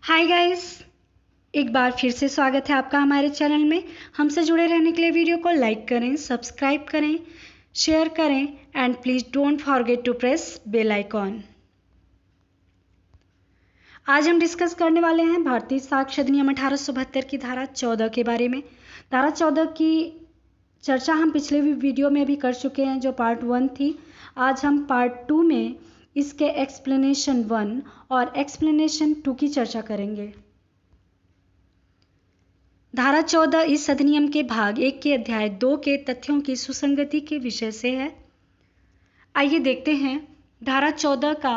Hi guys, एक बार फिर से स्वागत है आपका हमारे चैनल में। हमसे जुड़े रहने के लिए वीडियो को लाइक करें, सब्सक्राइब करें, शेयर करें and please don't forget to press bell icon. आज हम डिस्कस करने वाले हैं भारतीय साक्ष्य अधिनियम 1872 की धारा 14 के बारे में। धारा 14 की चर्चा हम पिछले वीडियो में भी कर चुके हैं, जो पार्ट 1 थी। आज हम पार्ट 2 में इसके एक्सप्लेनेशन 1 और एक्सप्लेनेशन 2 की चर्चा करेंगे। धारा 14 इस अधिनियम के भाग 1 के अध्याय 2 के तथ्यों की सुसंगति के विषय से है। आइए देखते हैं धारा 14 का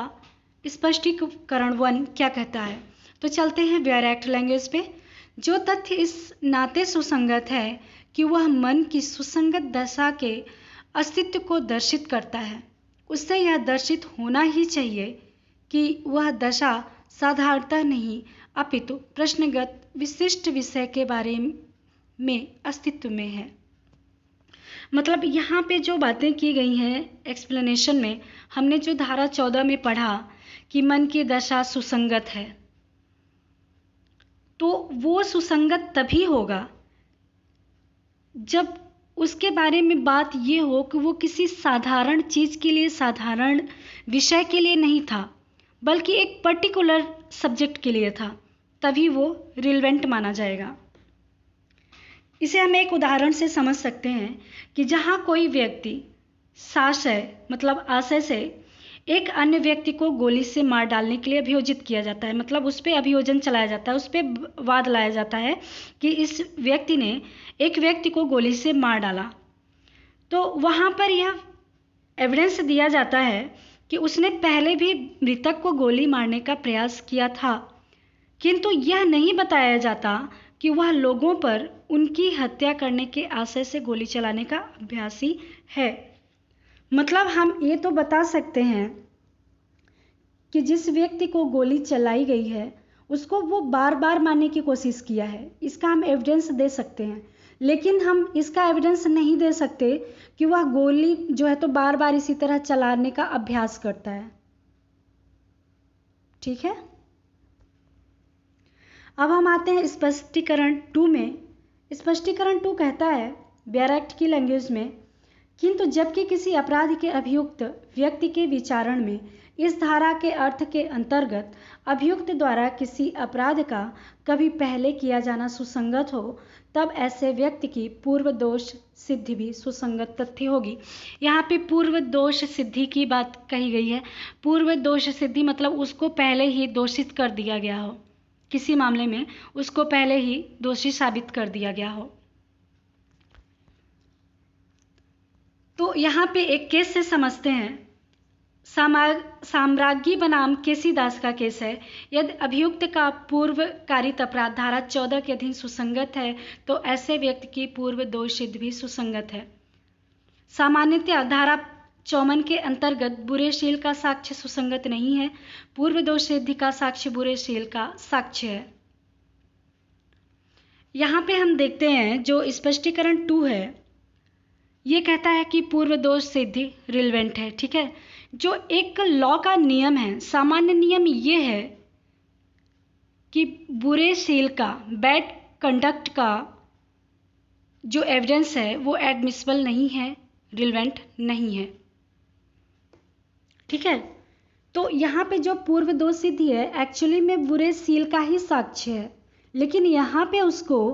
स्पष्टीकरण 1 क्या कहता है। तो चलते हैं वेयर एक्ट लैंग्वेज पे। जो तथ्य इस नाते सुसंगत है कि वह मन की सुसंगत दशा के अस्तित्व को दर्शित करता है, उससे यह दर्शित होना ही चाहिए कि वह दशा साधारणतः नहीं अपितु प्रश्नगत विशिष्ट विषय के बारे में अस्तित्व में है। मतलब यहाँ पे जो बातें की गई हैं एक्सप्लेनेशन में, हमने जो धारा 14 में पढ़ा कि मन की दशा सुसंगत है, तो वो सुसंगत तभी होगा जब उसके बारे में बात ये हो कि वो किसी साधारण चीज़ के लिए, साधारण विषय के लिए नहीं था, बल्कि एक पर्टिकुलर सब्जेक्ट के लिए था, तभी वो रिलेवेंट माना जाएगा। इसे हम एक उदाहरण से समझ सकते हैं कि जहाँ कोई व्यक्ति साशय मतलब आशय से एक अन्य व्यक्ति को गोली से मार डालने के लिए अभियोजित किया जाता है, मतलब उस पर अभियोजन चलाया जाता है, उस पर वाद लाया जाता है कि इस व्यक्ति ने एक व्यक्ति को गोली से मार डाला, तो वहाँ पर यह एविडेंस दिया जाता है कि उसने पहले भी मृतक को गोली मारने का प्रयास किया था, किंतु यह नहीं बताया जाता कि वह लोगों पर उनकी हत्या करने के आशय से गोली चलाने का अभ्यासी है। मतलब हम ये तो बता सकते हैं कि जिस व्यक्ति को गोली चलाई गई है उसको वो बार बार मारने की कोशिश किया है, इसका हम एविडेंस दे सकते हैं, लेकिन हम इसका एविडेंस नहीं दे सकते कि वह गोली जो है तो बार बार इसी तरह चलाने का अभ्यास करता है। ठीक है, अब हम आते हैं स्पष्टीकरण 2 में। स्पष्टीकरण 2 कहता है बेयर एक्ट की लैंग्वेज में, किंतु जबकि किसी अपराध के अभियुक्त व्यक्ति के विचारण में इस धारा के अर्थ के अंतर्गत अभियुक्त द्वारा किसी अपराध का कभी पहले किया जाना सुसंगत हो, तब ऐसे व्यक्ति की पूर्व दोष सिद्धि भी सुसंगत तथ्य होगी। यहाँ पे पूर्व दोष सिद्धि की बात कही गई है। पूर्व दोष सिद्धि मतलब उसको पहले ही दोषित कर दिया गया हो, किसी मामले में उसको पहले ही दोषी साबित कर दिया गया हो। तो यहाँ पे एक केस से समझते हैं। साम्राज्ञी बनाम केसीदास का केस है। यदि अभियुक्त का पूर्व कारित अपराध धारा 14 के अधीन सुसंगत है, तो ऐसे व्यक्ति की पूर्व दोष सिद्ध भी सुसंगत है। सामान्यतः धारा 54 के अंतर्गत बुरेशील का साक्ष्य सुसंगत नहीं है, पूर्व दोष सिद्धि का साक्ष्य बुरेशील का साक्ष्य है। यहाँ पे हम देखते हैं जो स्पष्टीकरण 2 है, ये कहता है कि पूर्व दोष सिद्धि रिलेवेंट है। ठीक है, जो एक लॉ का नियम है, सामान्य नियम ये है कि बुरे सील का, बैड कंडक्ट का जो एविडेंस है वो एडमिसिबल नहीं है, रिलेवेंट नहीं है। ठीक है, तो यहाँ पे जो पूर्व दोष सिद्धि है एक्चुअली में बुरे सील का ही साक्ष्य है, लेकिन यहाँ पे उसको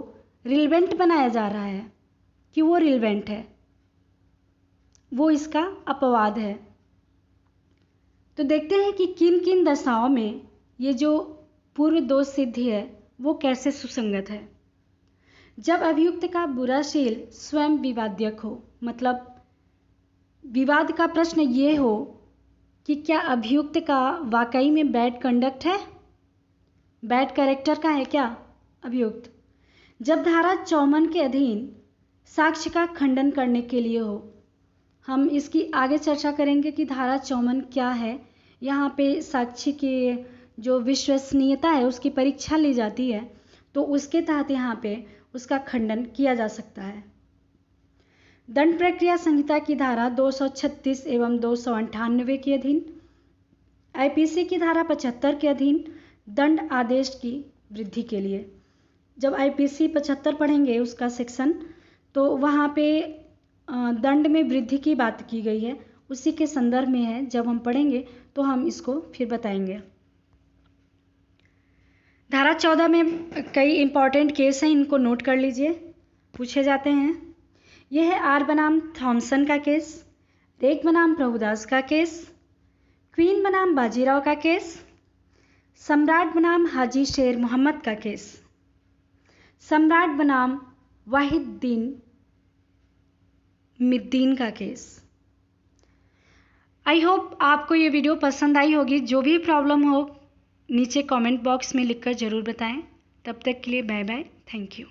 रिलेवेंट बनाया जा रहा है कि वो रिलेवेंट है, वो इसका अपवाद है। तो देखते हैं कि किन किन दशाओं में ये जो पूर्व दोष सिद्धि है वो कैसे सुसंगत है। जब अभियुक्त का बुराशील स्वयं विवाद्यक हो, मतलब विवाद का प्रश्न ये हो कि क्या अभियुक्त का वाकई में बैड कंडक्ट है, बैड कैरेक्टर का है क्या अभियुक्त। जब धारा 54 के अधीन साक्ष्य का खंडन करने के लिए हो, हम इसकी आगे चर्चा करेंगे कि धारा 54 क्या है। यहाँ पे साक्षी की जो विश्वसनीयता है उसकी परीक्षा ली जाती है, तो उसके तहत यहाँ पे उसका खंडन किया जा सकता है। दंड प्रक्रिया संहिता की धारा 236 एवं 298 के अधीन, आईपीसी की धारा 75 के अधीन, दंड आदेश की वृद्धि के लिए। जब IPC 75 पढ़ेंगे उसका सेक्शन, तो वहाँ पे दंड में वृद्धि की बात की गई है, उसी के संदर्भ में है। जब हम पढ़ेंगे तो हम इसको फिर बताएंगे। धारा 14 में कई इंपॉर्टेंट केस हैं, इनको नोट कर लीजिए, पूछे जाते हैं। यह है आर बनाम थॉमसन का केस, रेग बनाम प्रभुदास का केस, क्वीन बनाम बाजीराव का केस, सम्राट बनाम हाजी शेर मोहम्मद का केस, सम्राट बनाम वाहिदुद्दीन मिद्दीन का केस। आई होप आपको ये वीडियो पसंद आई होगी। जो भी प्रॉब्लम हो नीचे कमेंट बॉक्स में लिखकर ज़रूर बताएं। तब तक के लिए बाय बाय, थैंक यू।